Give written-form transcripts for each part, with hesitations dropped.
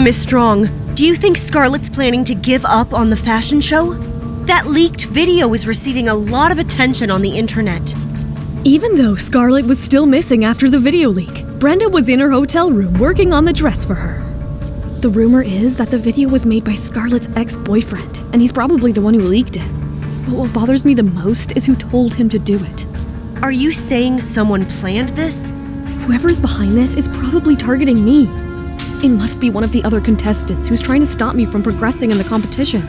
Miss Strong, do you think Scarlett's planning to give up on the fashion show? That leaked video is receiving a lot of attention on the internet. Even though Scarlett was still missing after the video leak, Brenda was in her hotel room working on the dress for her. The rumor is that the video was made by Scarlett's ex-boyfriend, and he's probably the one who leaked it. But what bothers me the most is who told him to do it. Are you saying someone planned this? Whoever's behind this is probably targeting me. It must be one of the other contestants who's trying to stop me from progressing in the competition.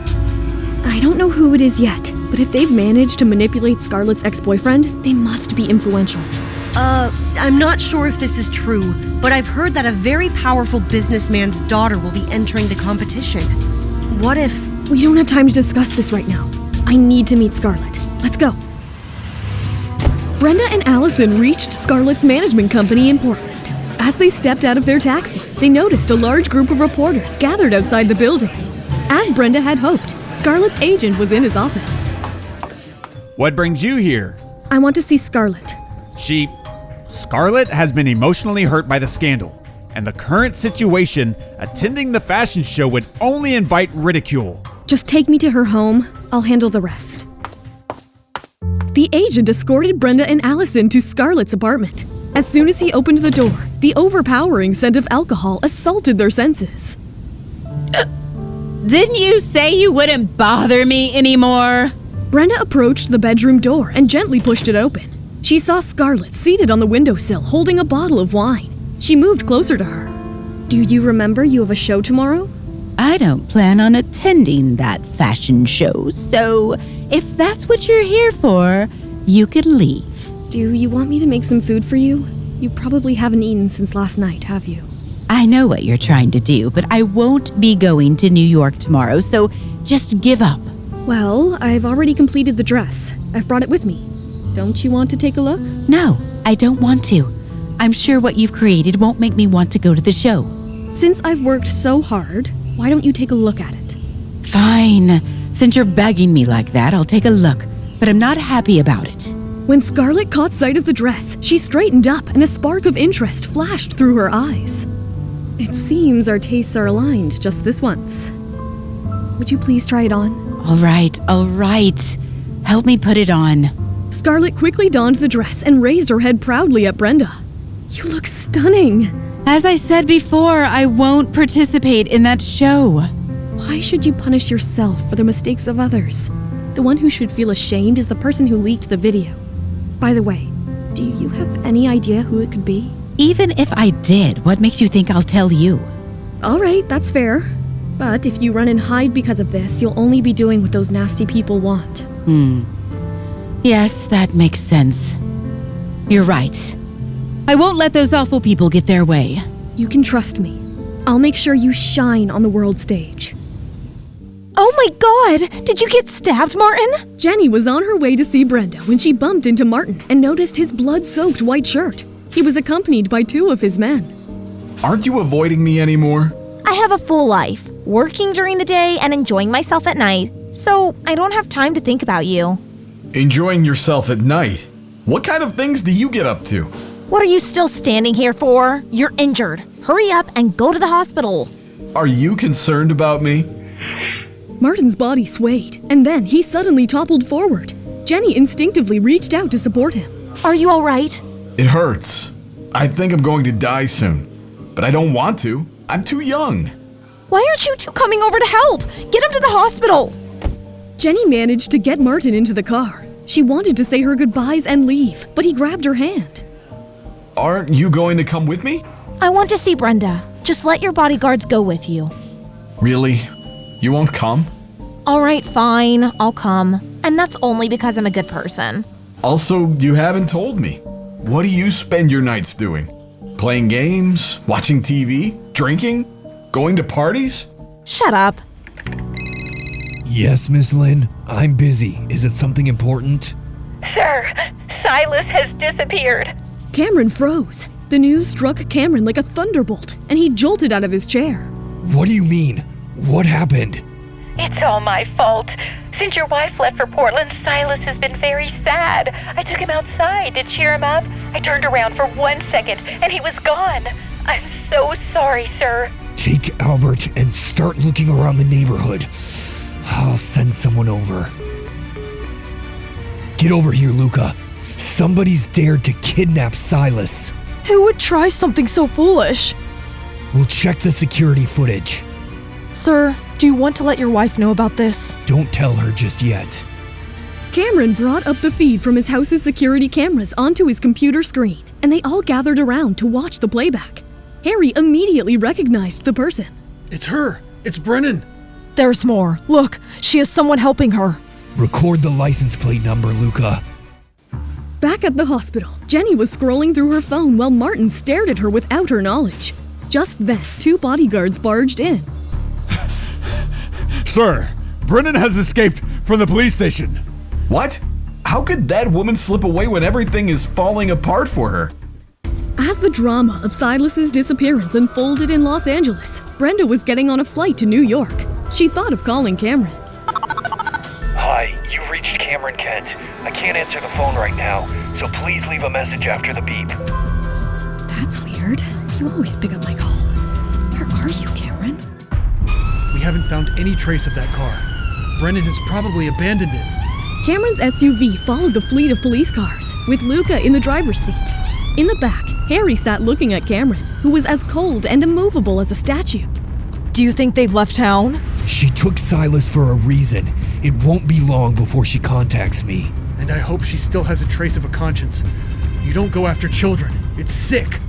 I don't know who it is yet, but if they've managed to manipulate Scarlett's ex-boyfriend, they must be influential. I'm not sure if this is true, but I've heard that a very powerful businessman's daughter will be entering the competition. What if... We don't have time to discuss this right now. I need to meet Scarlett. Let's go. Brenda and Allison reached Scarlett's management company in Portland. As they stepped out of their taxi, they noticed a large group of reporters gathered outside the building. As Brenda had hoped, Scarlett's agent was in his office. What brings you here? I want to see Scarlett. Scarlett has been emotionally hurt by the scandal, and the current situation, attending the fashion show would only invite ridicule. Just take me to her home. I'll handle the rest. The agent escorted Brenda and Allison to Scarlett's apartment. As soon as he opened the door, the overpowering scent of alcohol assaulted their senses. Didn't you say you wouldn't bother me anymore? Brenda approached the bedroom door and gently pushed it open. She saw Scarlett seated on the windowsill holding a bottle of wine. She moved closer to her. Do you remember you have a show tomorrow? I don't plan on attending that fashion show, so if that's what you're here for, you could leave. Do you want me to make some food for you? You probably haven't eaten since last night, have you? I know what you're trying to do, but I won't be going to New York tomorrow, so just give up. Well, I've already completed the dress. I've brought it with me. Don't you want to take a look? No, I don't want to. I'm sure what you've created won't make me want to go to the show. Since I've worked so hard, why don't you take a look at it? Fine. Since you're begging me like that, I'll take a look, but I'm not happy about it. When Scarlett caught sight of the dress, she straightened up and a spark of interest flashed through her eyes. It seems our tastes are aligned just this once. Would you please try it on? All right. Help me put it on. Scarlett quickly donned the dress and raised her head proudly at Brenda. You look stunning. As I said before, I won't participate in that show. Why should you punish yourself for the mistakes of others? The one who should feel ashamed is the person who leaked the video. By the way, do you have any idea who it could be? Even if I did, what makes you think I'll tell you? All right, that's fair. But if you run and hide because of this, you'll only be doing what those nasty people want. Yes, that makes sense. You're right. I won't let those awful people get their way. You can trust me. I'll make sure you shine on the world stage. Oh my God! Did you get stabbed, Martin? Jenny was on her way to see Brenda when she bumped into Martin and noticed his blood-soaked white shirt. He was accompanied by 2 of his men. Aren't you avoiding me anymore? I have a full life, working during the day and enjoying myself at night, so I don't have time to think about you. Enjoying yourself at night? What kind of things do you get up to? What are you still standing here for? You're injured. Hurry up and go to the hospital. Are you concerned about me? Martin's body swayed, and then he suddenly toppled forward. Jenny instinctively reached out to support him. Are you all right? It hurts. I think I'm going to die soon. But I don't want to. I'm too young. Why aren't you two coming over to help? Get him to the hospital. Jenny managed to get Martin into the car. She wanted to say her goodbyes and leave, but he grabbed her hand. Aren't you going to come with me? I want to see Brenda. Just let your bodyguards go with you. Really? You won't come? All right, fine. I'll come. And that's only because I'm a good person. Also, you haven't told me. What do you spend your nights doing? Playing games? Watching TV? Drinking? Going to parties? Shut up. Yes, Miss Lynn. I'm busy. Is it something important? Sir, Silas has disappeared. Cameron froze. The news struck Cameron like a thunderbolt, and he jolted out of his chair. What do you mean? What happened? It's all my fault. Since your wife left for Portland, Silas has been very sad. I took him outside to cheer him up. I turned around for 1 second, and he was gone. I'm so sorry, sir. Take Albert and start looking around the neighborhood. I'll send someone over. Get over here, Luca. Somebody's dared to kidnap Silas. Who would try something so foolish? We'll check the security footage. Sir, do you want to let your wife know about this? Don't tell her just yet. Cameron brought up the feed from his house's security cameras onto his computer screen, and they all gathered around to watch the playback. Harry immediately recognized the person. It's her. It's Brennan. There's more. Look, she has someone helping her. Record the license plate number, Luca. Back at the hospital, Jenny was scrolling through her phone while Martin stared at her without her knowledge. Just then, 2 bodyguards barged in. Sir, Brennan has escaped from the police station. What? How could that woman slip away when everything is falling apart for her? As the drama of Silas's disappearance unfolded in Los Angeles, Brenda was getting on a flight to New York. She thought of calling Cameron. Hi, you've reached Cameron Kent. I can't answer the phone right now, so please leave a message after the beep. That's weird. You always pick up my call. Where are you, Cameron? We haven't found any trace of that car. Brennan has probably abandoned it. Cameron's SUV followed the fleet of police cars, with Luca in the driver's seat. In the back, Harry sat looking at Cameron, who was as cold and immovable as a statue. Do you think they've left town? She took Silas for a reason. It won't be long before she contacts me. And I hope she still has a trace of a conscience. You don't go after children. It's sick.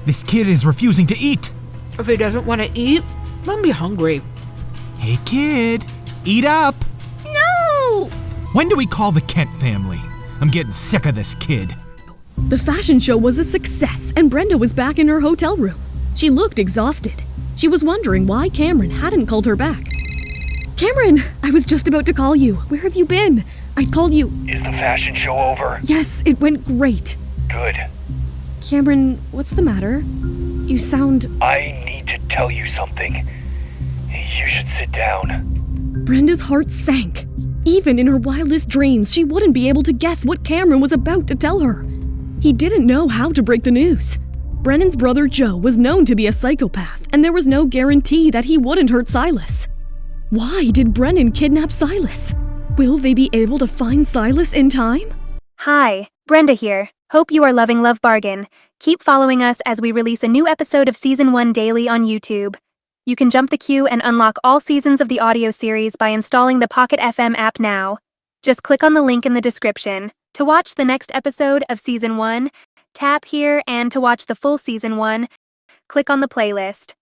This kid is refusing to eat. If he doesn't want to eat, let him be hungry. Hey kid, eat up. No! When do we call the Kent family? I'm getting sick of this kid. The fashion show was a success, and Brenda was back in her hotel room. She looked exhausted. She was wondering why Cameron hadn't called her back. Cameron, I was just about to call you. Where have you been? I'd called you. Is the fashion show over? Yes, it went great. Good. Cameron, what's the matter? You sound... I need to tell you something. You should sit down. Brenda's heart sank. Even in her wildest dreams, she wouldn't be able to guess what Cameron was about to tell her. He didn't know how to break the news. Brennan's brother Joe was known to be a psychopath, and there was no guarantee that he wouldn't hurt Silas. Why did Brennan kidnap Silas? Will they be able to find Silas in time? Hi, Brenda here. Hope you are loving Love Bargain. Keep following us as we release a new episode of Season 1 daily on YouTube. You can jump the queue and unlock all seasons of the audio series by installing the Pocket FM app now. Just click on the link in the description. To watch the next episode of Season 1, tap here, and to watch the full Season 1, click on the playlist.